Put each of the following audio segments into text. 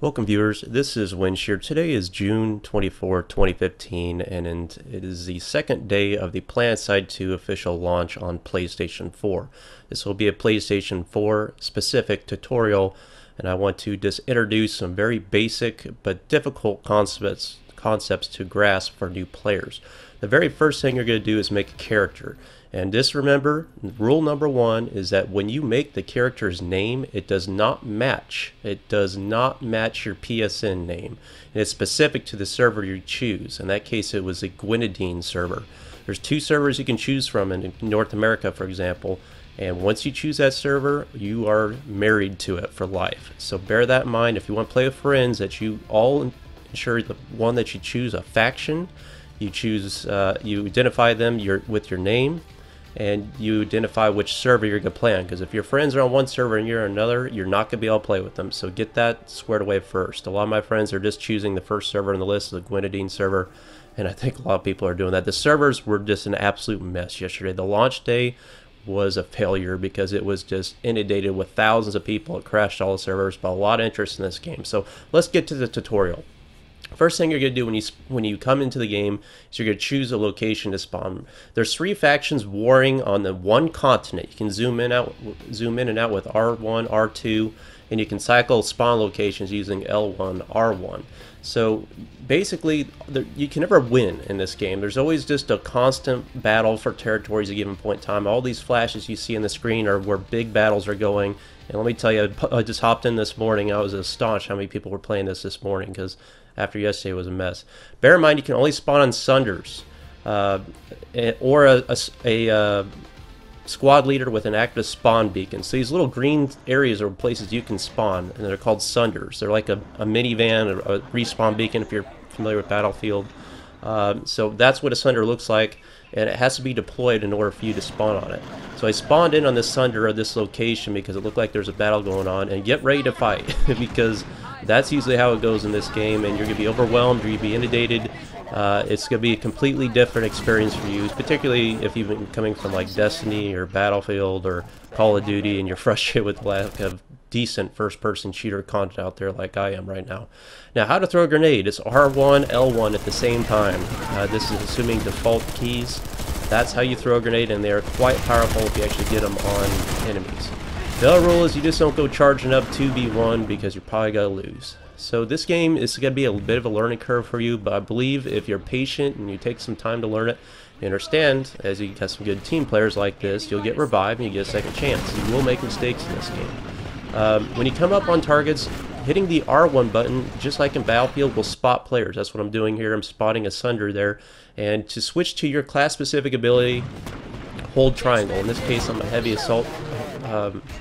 Welcome viewers, this is Windshear. Today is June 24, 2015, and it is the second day of the Planetside 2 official launch on PlayStation 4. This will be a PlayStation 4 specific tutorial, and I want to just introduce some very basic but difficult concepts to grasp for new players. The very first thing you're going to do is make a character. And just remember, rule number one is that when you make the character's name, it does not match. It does not match your PSN name. And it's specific to the server you choose. In that case, it was a Grenadine server. There's two servers you can choose from in North America, for example. And once you choose that server, you are married to it for life. So bear that in mind. If you want to play with friends, that you all ensure the one that you choose a faction. You choose, you identify them with your name, and you identify which server you're going to play on, because if your friends are on one server and you're on another, you're not going to be able to play with them. So get that squared away first. A lot of my friends are just choosing the first server on the list, the Grenadine server, and I think a lot of people are doing that. The servers were just an absolute mess yesterday. The launch day was a failure because it was just inundated with thousands of people. It crashed all the servers, but a lot of interest in this game. So let's get to the tutorial. First thing you're going to do when you come into the game is you're going to choose a location to spawn. There's three factions warring on the one continent. You can zoom in and out with R1, R2, and you can cycle spawn locations using L1, R1. So basically, you can never win in this game. There's always just a constant battle for territories at a given point in time. All these flashes you see on the screen are where big battles are going. And let me tell you, I just hopped in this morning. I was astonished how many people were playing this morning, because after yesterday was a mess. Bear in mind, you can only spawn on Sunders or a squad leader with an active spawn beacon. So these little green areas are places you can spawn, and they're called Sunders. They're like a minivan, a respawn beacon if you're familiar with Battlefield. So that's what a Sunder looks like, and it has to be deployed in order for you to spawn on it. So I spawned in on this Sunder at this location because it looked like there's a battle going on, and get ready to fight because that's usually how it goes in this game, and you're going to be overwhelmed, you're going to be inundated. It's going to be a completely different experience for you, particularly if you've been coming from like Destiny or Battlefield or Call of Duty and you're frustrated with the lack of decent first-person shooter content out there like I am right now. Now, how to throw a grenade. It's R1, L1 at the same time. This is assuming default keys. That's how you throw a grenade, and they are quite powerful if you actually get them on enemies. The other rule is you just don't go charging up 2v1 because you're probably going to lose. So this game is going to be a bit of a learning curve for you, but I believe if you're patient and you take some time to learn it, you understand, as you have some good team players like this, you'll get revived and you get a second chance. You will make mistakes in this game. When you come up on targets, hitting the R1 button, just like in Battlefield, will spot players. That's what I'm doing here. I'm spotting a Sunder there. And to switch to your class-specific ability, hold triangle. In this case, I'm a heavy assault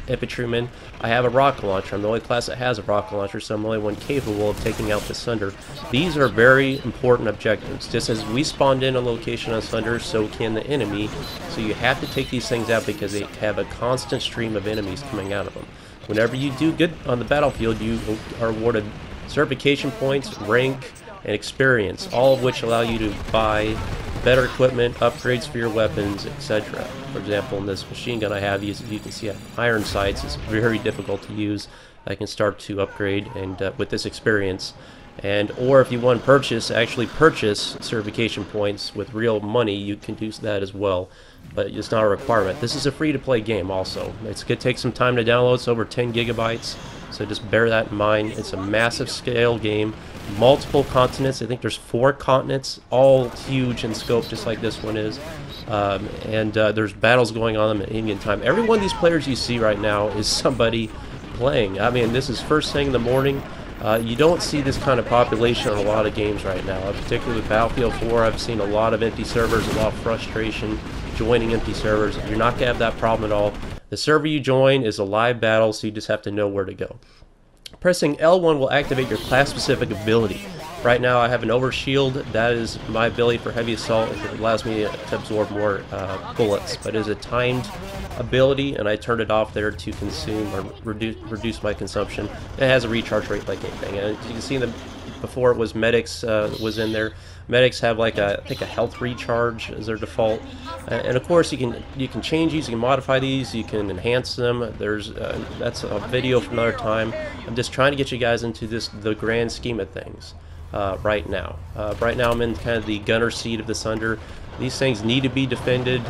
infantryman. I have a rocket launcher. I'm the only class that has a rocket launcher, so I'm the only one capable of taking out the Sunder. These are very important objectives. Just as we spawned in a location on Sunder, so can the enemy. So you have to take these things out because they have a constant stream of enemies coming out of them. Whenever you do good on the battlefield, you are awarded certification points, rank, and experience, all of which allow you to buy better equipment, upgrades for your weapons, etc. For example, in this machine gun I have, you can see I have iron sights. It's very difficult to use. I can start to upgrade and with this experience. Or if you want to purchase, actually purchase certification points with real money, you can do that as well. But it's not a requirement. This is a free-to-play game also. It's going to take some time to download. It's over 10 gigabytes, so just bear that in mind. It's a massive scale game. Multiple continents. I think there's 4 continents, all huge in scope, just like this one is. There's battles going on at any given time. Every one of these players you see right now is somebody playing. I mean, this is first thing in the morning. You don't see this kind of population on a lot of games right now. Particularly with Battlefield 4, I've seen a lot of empty servers, a lot of frustration joining empty servers. You're not going to have that problem at all. The server you join is a live battle, so you just have to know where to go. Pressing L1 will activate your class-specific ability. Right now I have an overshield. That is my ability for heavy assault. It allows me to absorb more bullets, but it is a timed ability, and I turned it off there to consume or reduce my consumption. It has a recharge rate like anything, and you can see before it was medics was in there. Medics have like I think a health recharge as their default, and of course you can change these, you can modify these, you can enhance them. There's that's a video for another time. I'm just trying to get you guys into the grand scheme of things right now. Right now I'm in kind of the gunner seat of this under. These things need to be defended.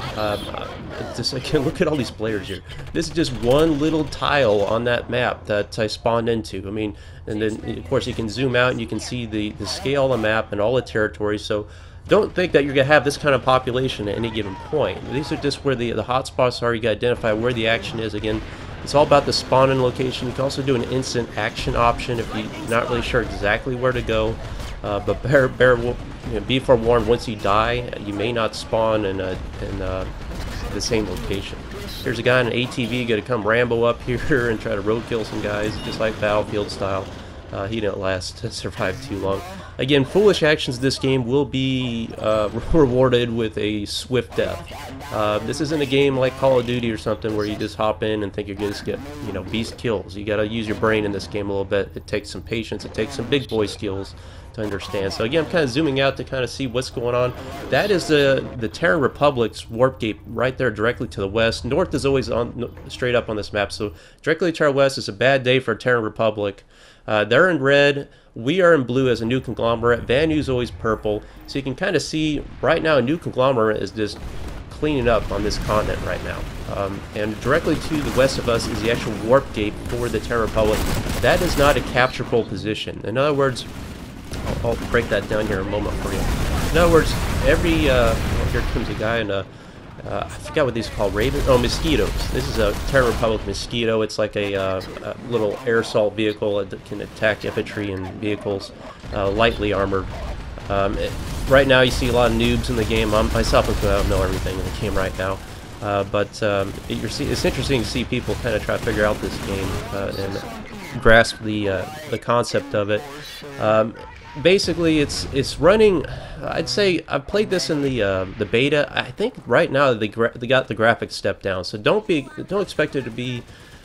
Just again, look at all these players here. This is just one little tile on that map that I spawned into. I mean, and then of course you can zoom out and you can see the scale of the map and all the territories. So don't think that you're gonna have this kind of population at any given point. These are just where the hotspots are. You gotta identify where the action is. Again, it's all about the spawn-in location. You can also do an instant action option if you're not really sure exactly where to go. But be forewarned, once you die, you may not spawn in the same location. Here's a guy in an ATV going to come Rambo up here and try to roadkill some guys, just like Battlefield style. He didn't survive too long. Again, foolish actions in this game will be rewarded with a swift death. This isn't a game like Call of Duty or something where you just hop in and think you're going to get, beast kills. You got to use your brain in this game a little bit. It takes some patience. It takes some big boy skills to understand. So again, I'm kind of zooming out to kind of see what's going on. That is the Terran Republic's warp gate right there directly to the west. North is always straight up on this map, so directly to our west is a bad day for Terran Republic. They're in red. We are in blue as a new conglomerate. Vanu's always purple. So you can kind of see right now a new conglomerate is just cleaning up on this continent right now. And directly to the west of us is the actual warp gate for the Terran Republic. That is not a capturable position. In other words, I'll break that down here in a moment for you. In other words, here comes a guy in a, I forgot what these are called, mosquitoes. This is a Terran Republic mosquito. It's like a little air assault vehicle that can attack infantry and vehicles, lightly armored. Right now you see a lot of noobs in the game. Myself included, I don't know everything in the game right now. It's interesting to see people kind of try to figure out this game and grasp the concept of it. Basically, it's running. I'd say I've played this in the beta. I think right now they got the graphics stepped down, so don't expect it to be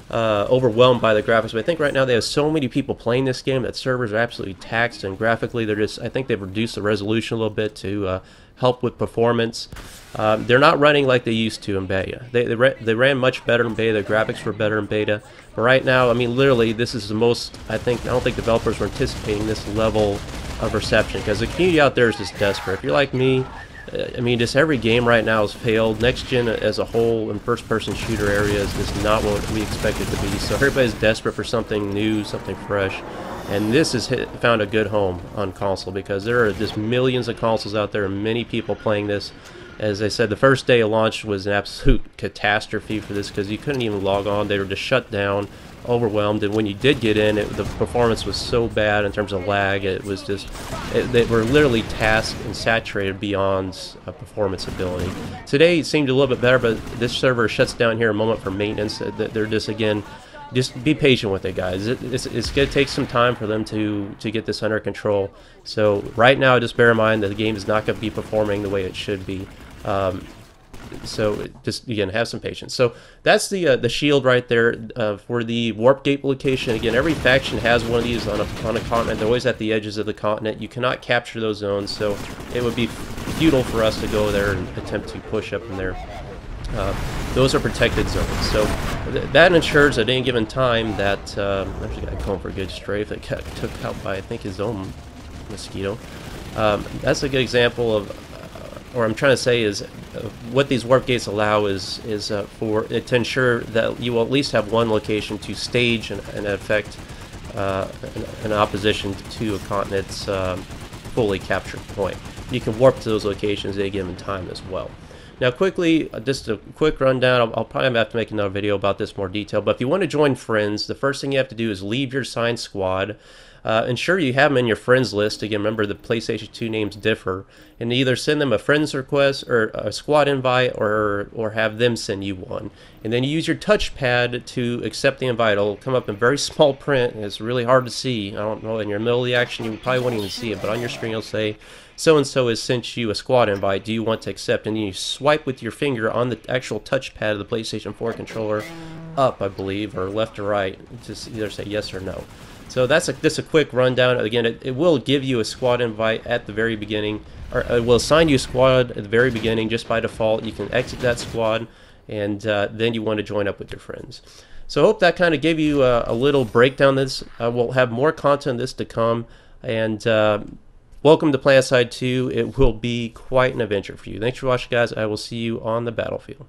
overwhelmed by the graphics. But I think right now they have so many people playing this game that servers are absolutely taxed, and graphically I think they've reduced the resolution a little bit to help with performance. They're not running like they used to in beta. They ran much better in beta. The graphics were better in beta. But right now, I mean, literally, this is the most. I don't think developers were anticipating this level of reception, because the community out there is just desperate. If you're like me, I mean, just every game right now has failed. Next gen as a whole in first-person shooter area is just not what we expect it to be. So everybody's desperate for something new, something fresh. And this has found a good home on console, because there are just millions of consoles out there and many people playing this. As I said, the first day of launch was an absolute catastrophe for this, because you couldn't even log on. They were just shut down, overwhelmed, and when you did get in, the performance was so bad in terms of lag. It was just, they were literally tasked and saturated beyond performance ability. Today it seemed a little bit better, but this server shuts down here a moment for maintenance. They're just, again, just be patient with it, guys. It's going to take some time for them to get this under control. So right now, just bear in mind that the game is not going to be performing the way it should be. So just, again, have some patience. So that's the shield right there for the warp gate location. Again, every faction has one of these on a continent. They're always at the edges of the continent. You cannot capture those zones, so it would be futile for us to go there and attempt to push up in there. Those are protected zones, so that ensures at any given time that there's a guy going for a good strafe that got took out by, I think, his own mosquito. That's a good example of, or I'm trying to say is, what these warp gates allow is to ensure that you will at least have one location to stage and affect an opposition to a continent's fully captured point. You can warp to those locations at any given time as well. Now quickly, just a quick rundown. I'll probably have to make another video about this more detail, but if you want to join friends, the first thing you have to do is leave your assigned squad. ensure you have them in your friends list. Again, remember the PlayStation 2 names differ, and either send them a friends request or a squad invite, or have them send you one. And then you use your touchpad to accept the invite. It'll come up in very small print, and it's really hard to see. I don't know, in your middle of the action you probably won't even see it, but on your screen it'll say, so-and-so has sent you a squad invite, do you want to accept? And then you swipe with your finger on the actual touchpad of the PlayStation 4 controller up, I believe, or left or right, just either say yes or no. So that's just a quick rundown. Again, it will give you a squad invite at the very beginning, or it will assign you a squad at the very beginning just by default. You can exit that squad, and then you want to join up with your friends. So I hope that kind of gave you a little breakdown. This we'll have more content this to come, and welcome to Planetside 2. It will be quite an adventure for you. Thanks for watching, guys. I will see you on the battlefield.